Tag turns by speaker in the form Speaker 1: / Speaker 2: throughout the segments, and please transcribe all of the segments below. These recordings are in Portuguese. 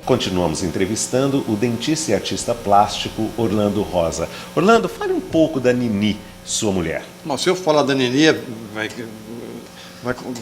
Speaker 1: Continuamos entrevistando o dentista e artista plástico Orlando Rosa. Orlando, fale um pouco da Nini, sua mulher.
Speaker 2: Bom, se eu falar da Nini, vai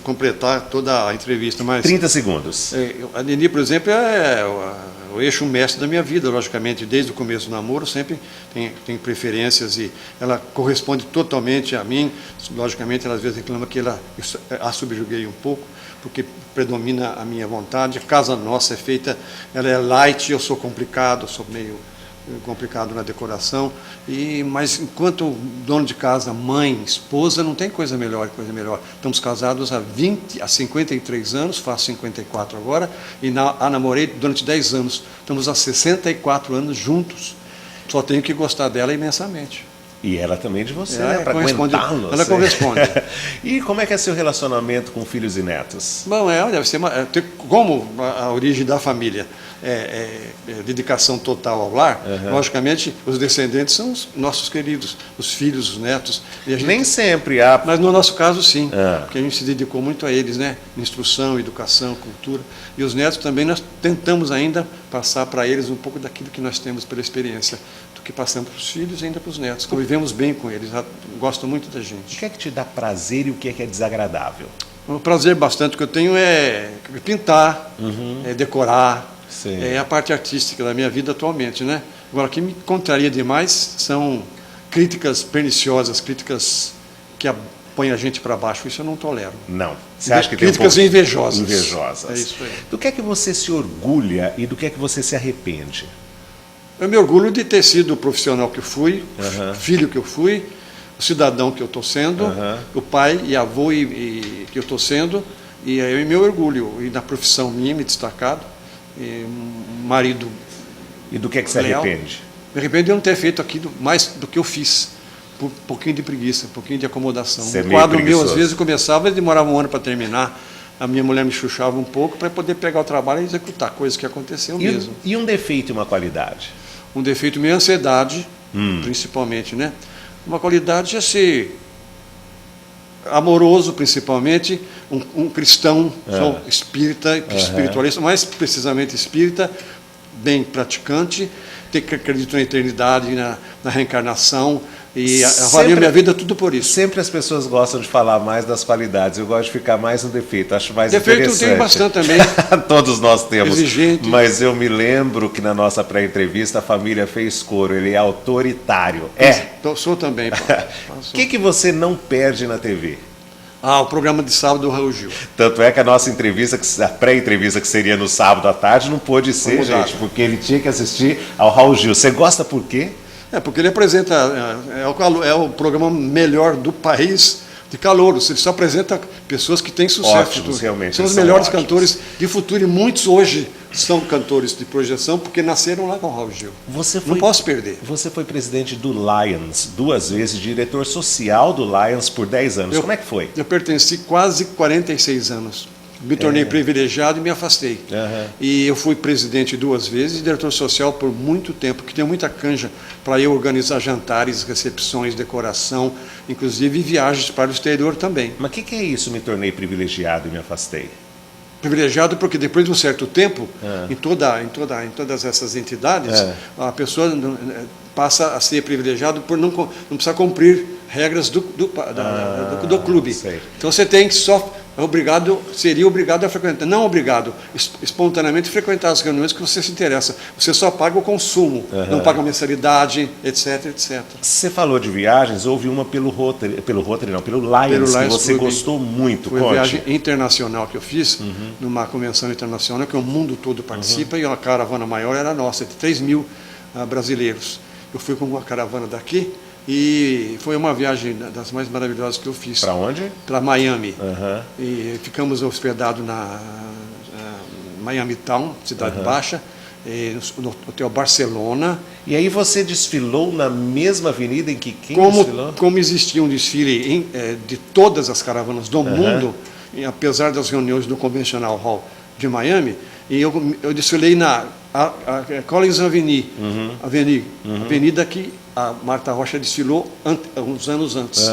Speaker 2: completar toda a entrevista, mas...
Speaker 1: 30 segundos.
Speaker 2: A Nini, por exemplo, é o eixo mestre da minha vida, logicamente, desde o começo do namoro, sempre tem preferências e ela corresponde totalmente a mim. Logicamente, ela às vezes reclama que a subjuguei um pouco, porque predomina a minha vontade. A casa nossa é feita, ela é light, eu sou complicado, sou meio complicado na decoração, mas enquanto dono de casa, mãe, esposa, não tem coisa melhor. Estamos casados há 53 anos, faço 54 agora, e a namorei durante 10 anos. Estamos há 64 anos juntos. Só tenho que gostar dela imensamente.
Speaker 1: E ela também de você,
Speaker 2: né?
Speaker 1: Para aguentá-los.
Speaker 2: Ela corresponde.
Speaker 1: E como é que é seu relacionamento com filhos e netos?
Speaker 2: Bom, deve ser como a origem da família dedicação total ao lar, logicamente os descendentes são os nossos queridos, os filhos, os netos. E a gente,
Speaker 1: nem sempre há...
Speaker 2: Mas no nosso caso, sim, porque a gente se dedicou muito a eles, né? Instrução, educação, cultura. E os netos também, nós tentamos ainda passar para eles um pouco daquilo que nós temos pela experiência, do que passamos para os filhos e ainda para os netos. Convivemos bem com eles, gostam muito da gente.
Speaker 1: O que é que te dá prazer e o que é desagradável?
Speaker 2: O prazer bastante que eu tenho é pintar, é decorar, é a parte artística da minha vida atualmente, né? Agora, o que me contraria demais são críticas perniciosas, críticas que põem a gente para baixo. Isso eu não tolero.
Speaker 1: Não. Você acha que
Speaker 2: críticas
Speaker 1: tem
Speaker 2: invejosas.
Speaker 1: Invejosas.
Speaker 2: É isso aí.
Speaker 1: Do que é que você se orgulha e do que é que você se arrepende?
Speaker 2: Eu me orgulho de ter sido o profissional que eu fui, filho que eu fui, o cidadão que eu estou sendo, o pai e avô que eu estou sendo, e eu me orgulho. E na profissão minha, me destacado, e um marido.
Speaker 1: E do que é que você arrepende?
Speaker 2: Me arrependo de não ter feito aquilo mais do que eu fiz. Por um pouquinho de preguiça, um pouquinho de acomodação.
Speaker 1: Você
Speaker 2: Um quadro meu, às vezes, começava e demorava um ano para terminar. A minha mulher me chuchava um pouco para poder pegar o trabalho e executar, coisa que aconteceu mesmo.
Speaker 1: E um defeito e uma qualidade? Um
Speaker 2: defeito meu é a ansiedade, principalmente, né? Uma qualidade é ser amoroso, principalmente, um cristão, sou espírita, espiritualista, mais precisamente espírita, bem praticante, que acredito na eternidade, na reencarnação, e avalio minha vida tudo por isso.
Speaker 1: Sempre as pessoas gostam de falar mais das qualidades, eu gosto de ficar mais no defeito, acho mais
Speaker 2: defeito
Speaker 1: interessante.
Speaker 2: Defeito eu tenho bastante também.
Speaker 1: Todos nós temos.
Speaker 2: Exigente.
Speaker 1: Mas eu me lembro que na nossa pré-entrevista a família fez coro, ele é autoritário.
Speaker 2: Sou também.
Speaker 1: O que você não perde na TV?
Speaker 2: O programa de sábado do Raul Gil.
Speaker 1: Tanto é que a nossa entrevista, a pré-entrevista que seria no sábado à tarde, não pôde ser, gente, porque ele tinha que assistir ao Raul Gil. Você gosta por quê?
Speaker 2: Porque ele apresenta, é o programa melhor do país de calouros. Ele só apresenta pessoas que têm sucesso.
Speaker 1: Ótimos, realmente.
Speaker 2: São os melhores cantores de futuro e muitos hoje são cantores de projeção porque nasceram lá com o Raul Gil. Não posso perder.
Speaker 1: Você foi presidente do Lions 2 vezes, diretor social do Lions por 10 anos. Como é que foi?
Speaker 2: Eu pertenci quase 46 anos. Me tornei privilegiado e me afastei. E eu fui presidente 2 vezes e diretor social por muito tempo, que tem muita canja para eu organizar jantares, recepções, decoração, inclusive viagens para o exterior também.
Speaker 1: Mas o que é isso, me tornei privilegiado e me afastei?
Speaker 2: Privilegiado porque depois de um certo tempo, em todas essas entidades, a pessoa passa a ser privilegiado por não precisar cumprir regras do clube.
Speaker 1: Sei.
Speaker 2: Então você tem que seria obrigado a frequentar, não obrigado, espontaneamente frequentar as reuniões que você se interessa. Você só paga o consumo, não paga mensalidade, etc, etc.
Speaker 1: Você falou de viagens, houve uma pelo Lions, que você gostou muito.
Speaker 2: Foi uma viagem internacional que eu fiz, numa convenção internacional, que o mundo todo participa, e a caravana maior era nossa, de 3 mil brasileiros. Eu fui com uma caravana daqui, e foi uma viagem das mais maravilhosas que eu fiz.
Speaker 1: Para onde?
Speaker 2: Para Miami. E ficamos hospedados na Miami Town, Cidade Baixa, no Hotel Barcelona.
Speaker 1: E aí você desfilou na mesma avenida em que quem desfilou?
Speaker 2: Como existia um desfile de todas as caravanas do mundo, apesar das reuniões do Conventional Hall de Miami, e eu desfilei na Collins Avenue, avenida que a Marta Rocha desfilou uns anos antes.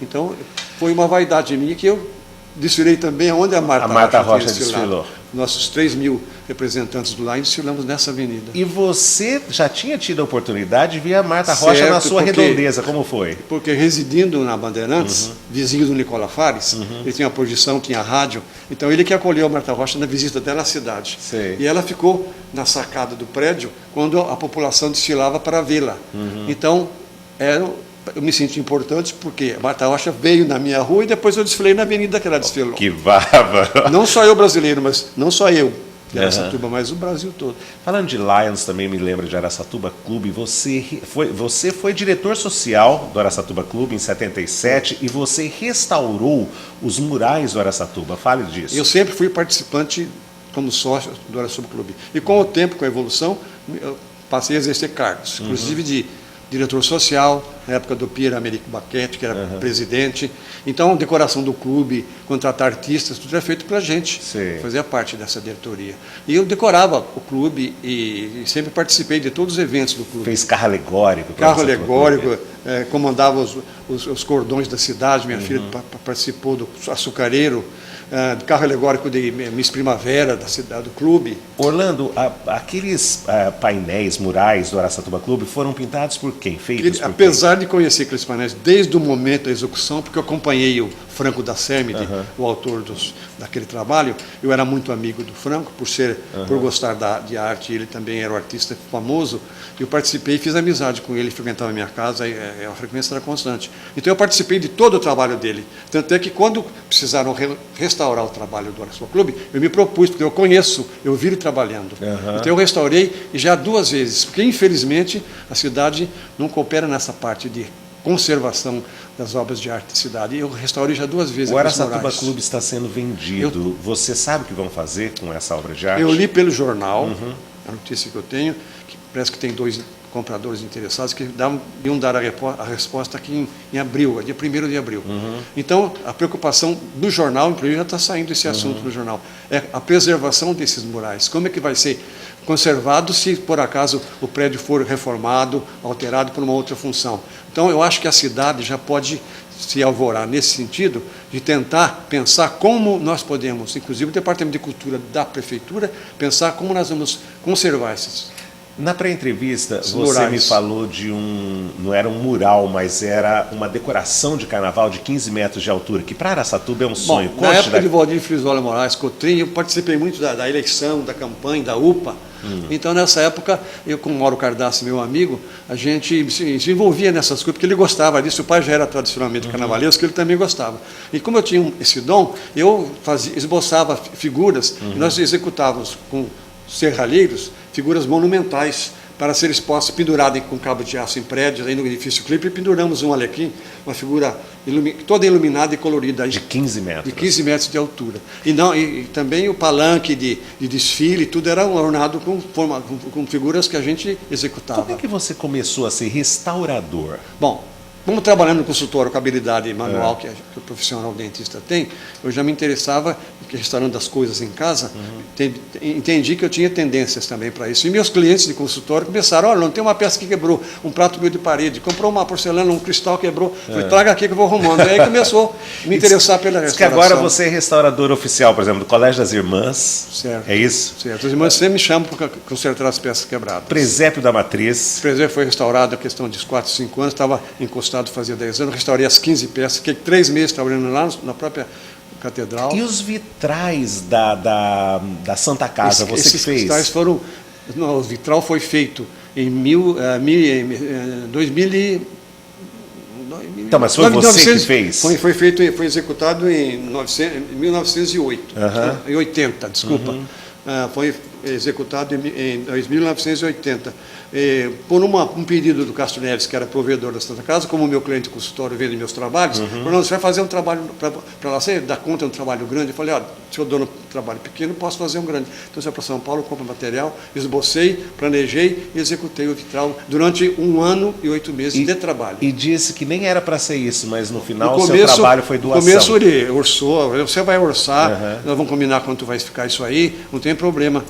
Speaker 2: Então, foi uma vaidade minha que eu desfilei também onde a Marta
Speaker 1: Rocha desfilou.
Speaker 2: nossos 3.000 representantes do lar, desfilamos nessa avenida.
Speaker 1: E você já tinha tido a oportunidade de ver a Marta Rocha na sua redondeza, como foi?
Speaker 2: Porque residindo na Bandeirantes, vizinho do Nicola Fares, ele tinha projeção, tinha rádio, então ele que acolheu a Marta Rocha na visita dela à cidade.
Speaker 1: Sei.
Speaker 2: E ela ficou na sacada do prédio quando a população desfilava para vê-la. Então, eu me senti importante porque a Marta Rocha veio na minha rua e depois eu desfilei na avenida que ela desfilou.
Speaker 1: Que barbaro!
Speaker 2: Não só eu brasileiro, mas não só eu de Araçatuba, mas o Brasil todo.
Speaker 1: Falando de Lions, também me lembra de Araçatuba Clube. Você foi diretor social do Araçatuba Clube em 77 e você restaurou os murais do Araçatuba. Fale disso.
Speaker 2: Eu sempre fui participante como sócio do Araçatuba Clube. E com o tempo, com a evolução, eu passei a exercer cargos, inclusive de diretor social, na época do Pierre Américo Baquete, que era presidente. Então, decoração do clube, contratar artistas, tudo era feito pela gente.
Speaker 1: Sim.
Speaker 2: Fazia parte dessa diretoria. E eu decorava o clube e sempre participei de todos os eventos do clube.
Speaker 1: Fez carro alegórico.
Speaker 2: Carro alegórico, comandava os cordões da cidade, minha filha participou do açucareiro, do carro alegórico de Miss Primavera, da cidade, do clube.
Speaker 1: Orlando, aqueles painéis, murais do Araçatuba Clube foram pintados por quem? Feitos por
Speaker 2: apesar de conhecer aqueles painéis desde o momento da execução, porque eu acompanhei o Franco da Sermide, o autor daquele trabalho, eu era muito amigo do Franco, por gostar de arte, ele também era um artista famoso, eu participei e fiz amizade com ele, frequentava a minha casa, e a frequência era constante. Então eu participei de todo o trabalho dele, tanto é que quando precisaram restaurar o trabalho do Araçatuba Clube, eu me propus, porque eu conheço, eu vi ele trabalhando. Então eu restaurei e já 2 vezes, porque infelizmente a cidade não coopera nessa parte de conservação das obras de arte da cidade. Eu restaurei já 2 vezes.
Speaker 1: O Araçatuba Clube está sendo vendido. Você sabe o que vão fazer com essa obra de arte?
Speaker 2: Eu li pelo jornal, a notícia que eu tenho, que parece que tem 2 compradores interessados que iam dar a resposta aqui em abril, dia 1º de abril. Então, a preocupação do jornal, inclusive já está saindo esse assunto no jornal, é a preservação desses murais. Como é que vai ser conservado se, por acaso, o prédio for reformado, alterado por uma outra função? Então, eu acho que a cidade já pode se alvorar nesse sentido de tentar pensar como nós podemos, inclusive o Departamento de Cultura da Prefeitura, pensar como nós vamos conservar esses.
Speaker 1: Na pré-entrevista, você
Speaker 2: murais.
Speaker 1: me falou de não era um mural, mas era uma decoração de carnaval de 15 metros de altura, que para Araçatuba é um sonho.
Speaker 2: Bom, na época de Valdir Frisola Moraes Cotrim, eu participei muito da eleição, da campanha, da UPA. Então, nessa época, eu com o Mauro Cardassi, meu amigo, a gente se envolvia nessas coisas, porque ele gostava disso. O pai já era tradicionalmente carnavalesco, ele também gostava. E como eu tinha esse dom, eu esboçava figuras, e nós executávamos com serralheiros figuras monumentais para ser expostas, penduradas com cabo de aço em prédios, aí no edifício Clipe, e penduramos um alecrim, uma figura toda iluminada e colorida.
Speaker 1: De 15 metros.
Speaker 2: De 15 metros de altura. E também o palanque de desfile, tudo era ornado com figuras que a gente executava.
Speaker 1: Como é que você começou a ser restaurador?
Speaker 2: Bom, como trabalhando no consultório com a habilidade manual que o profissional dentista tem, eu já me interessava, restaurando as coisas em casa, entendi que eu tinha tendências também para isso. E meus clientes de consultório começaram, olha, não tem uma peça que quebrou, um prato meu de parede, comprou uma porcelana, um cristal quebrou, falei, traga aqui que eu vou arrumando. E aí começou a me interessar pela restauração.
Speaker 1: Diz que agora você é restaurador oficial, por exemplo, do Colégio das Irmãs.
Speaker 2: Certo.
Speaker 1: É isso?
Speaker 2: Certo. As irmãs sempre me chamam para consertar as peças quebradas.
Speaker 1: Presépio da Matriz.
Speaker 2: O presépio foi restaurado há questão de 4, 5 anos, estava encostado fazia 10 anos, restaurei as 15 peças, fiquei 3 meses trabalhando lá na própria catedral.
Speaker 1: E os vitrais da Santa Casa, você que fez?
Speaker 2: Vitrais foram... Não, o vitral foi feito em 2000
Speaker 1: Então, mas foi você que fez?
Speaker 2: Foi feito, foi executado em 1908, em 80, desculpa. Foi executado em 1980. Por um pedido do Castro Neves, que era provedor da Santa Casa, como o meu cliente consultório vende meus trabalhos, falou, você vai fazer um trabalho para lá, você dá conta de um trabalho grande? Eu falei, se eu dou um trabalho pequeno, posso fazer um grande. Então, você vai para São Paulo, compra material, esbocei, planejei e executei o vitral durante 1 ano e 8 meses de trabalho.
Speaker 1: E disse que nem era para ser isso, mas no final o seu trabalho foi doação.
Speaker 2: No começo ele orçou, você vai orçar, nós vamos combinar quanto vai ficar isso aí, não tem problema.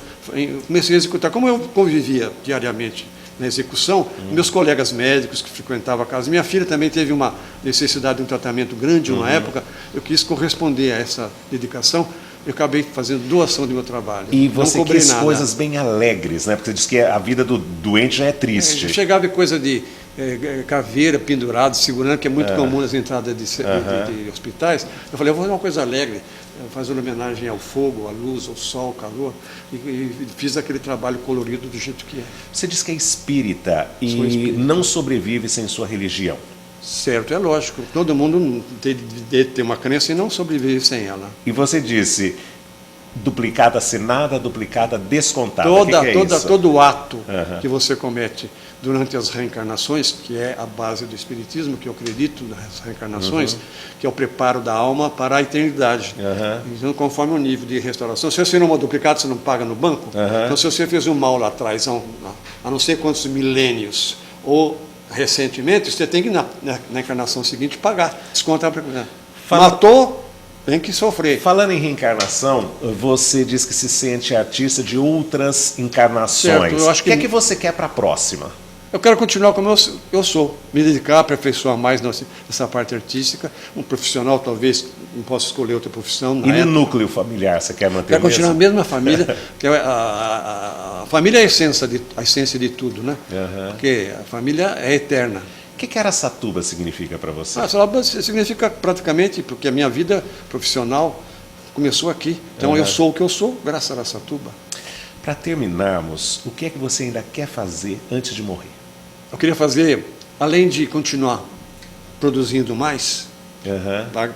Speaker 2: Comecei a executar, como eu convivia diariamente na execução, meus colegas médicos que frequentavam a casa, minha filha também teve uma necessidade de um tratamento grande uma época, eu quis corresponder a essa dedicação, eu acabei fazendo doação do meu trabalho.
Speaker 1: E
Speaker 2: não
Speaker 1: você
Speaker 2: cobrei
Speaker 1: quis
Speaker 2: nada.
Speaker 1: coisas bem alegres, né? Porque você disse que a vida do doente já é triste.
Speaker 2: Chegava coisa de caveira pendurada, segurando, que é muito comum nas entradas de hospitais. Eu falei, eu vou fazer uma coisa alegre, fazendo homenagem ao fogo, à luz, ao sol, ao calor, e fiz aquele trabalho colorido do jeito que é.
Speaker 1: Você diz que é espírita
Speaker 2: Sou
Speaker 1: e
Speaker 2: espírita.
Speaker 1: não sobrevive sem sua religião.
Speaker 2: Certo, é lógico. Todo mundo tem de ter uma crença e não sobrevive sem ela.
Speaker 1: E você disse, duplicada assinada, duplicada descontada. O que é isso?
Speaker 2: Todo ato que você comete durante as reencarnações, que é a base do espiritismo, que eu acredito nas reencarnações, que é o preparo da alma para a eternidade. Então, conforme o nível de restauração, se você assinou uma duplicata, você não paga no banco. Então, se você fez um mal lá atrás, a não sei quantos milênios, ou recentemente, você tem que, na encarnação seguinte, pagar. Descontar. Matou, tem que sofrer.
Speaker 1: Falando em reencarnação, você diz que se sente artista de outras encarnações.
Speaker 2: Certo, eu acho
Speaker 1: O que é que você quer para a próxima?
Speaker 2: Eu quero continuar como eu sou, me dedicar, aperfeiçoar mais nessa parte artística. Um profissional, talvez, não possa escolher outra profissão.
Speaker 1: E no núcleo familiar, você quer manter
Speaker 2: Quero
Speaker 1: o mesmo?
Speaker 2: continuar a mesma família, que a família é a essência de tudo, né? Porque a família é eterna.
Speaker 1: O que Araçatuba significa para você?
Speaker 2: Araçatuba significa praticamente, porque a minha vida profissional começou aqui. Então eu sou o que eu sou, graças a Araçatuba.
Speaker 1: Para terminarmos, o que é que você ainda quer fazer antes de morrer?
Speaker 2: Eu queria fazer, além de continuar produzindo mais,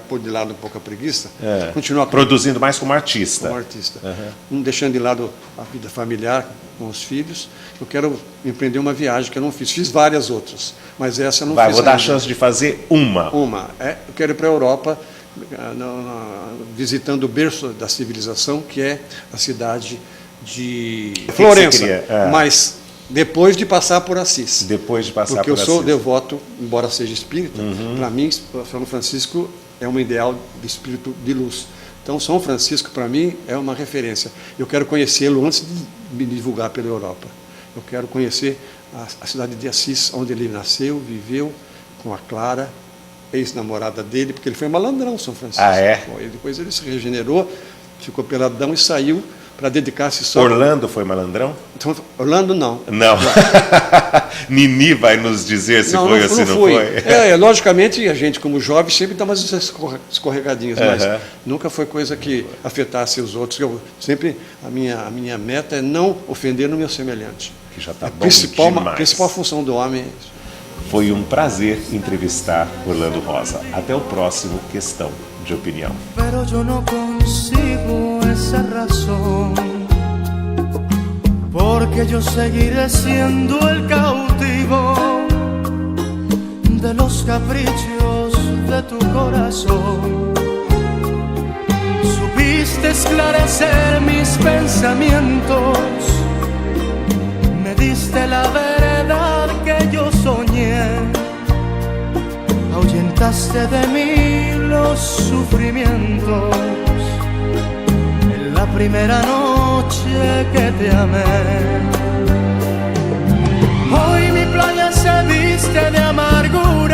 Speaker 2: pôr de lado um pouco a preguiça, continuar
Speaker 1: produzindo mais como artista.
Speaker 2: Como artista. Não deixando de lado a vida familiar com os filhos. Eu quero empreender uma viagem que eu não fiz. Fiz várias outras, mas essa eu não fiz.
Speaker 1: Vou dar a
Speaker 2: ainda.
Speaker 1: chance de fazer uma.
Speaker 2: Eu quero ir para a Europa, visitando o berço da civilização, que é a cidade de Florença. Mas depois de passar por Assis.
Speaker 1: Depois de passar
Speaker 2: porque
Speaker 1: por Assis.
Speaker 2: Porque eu sou devoto, embora seja espírita, para mim, São Francisco é um ideal de espírito de luz. Então, São Francisco, para mim, é uma referência. Eu quero conhecê-lo antes de me divulgar pela Europa. Eu quero conhecer a cidade de Assis, onde ele nasceu, viveu, com a Clara, ex-namorada dele, porque ele foi malandrão, São Francisco. Depois ele se regenerou, ficou peladão e saiu para dedicar-se só...
Speaker 1: Orlando foi malandrão?
Speaker 2: Então, Orlando não.
Speaker 1: Não. Nini vai nos dizer se foi ou se não foi.
Speaker 2: Logicamente, a gente como jovem sempre dá umas escorregadinhas, mas nunca foi coisa que afetasse os outros. A minha meta é não ofender no meu semelhante.
Speaker 1: Que já está bom demais.
Speaker 2: A principal função do homem é isso.
Speaker 1: Foi um prazer entrevistar Orlando Rosa. Até o próximo Questão de Opinião.
Speaker 3: Esa razón, porque yo seguiré siendo el cautivo de los caprichos de tu corazón. Supiste esclarecer mis pensamientos, me diste la verdad que yo soñé, ahuyentaste de mí los sufrimientos. La primera noche que te amé. Hoy mi playa se viste de amargura.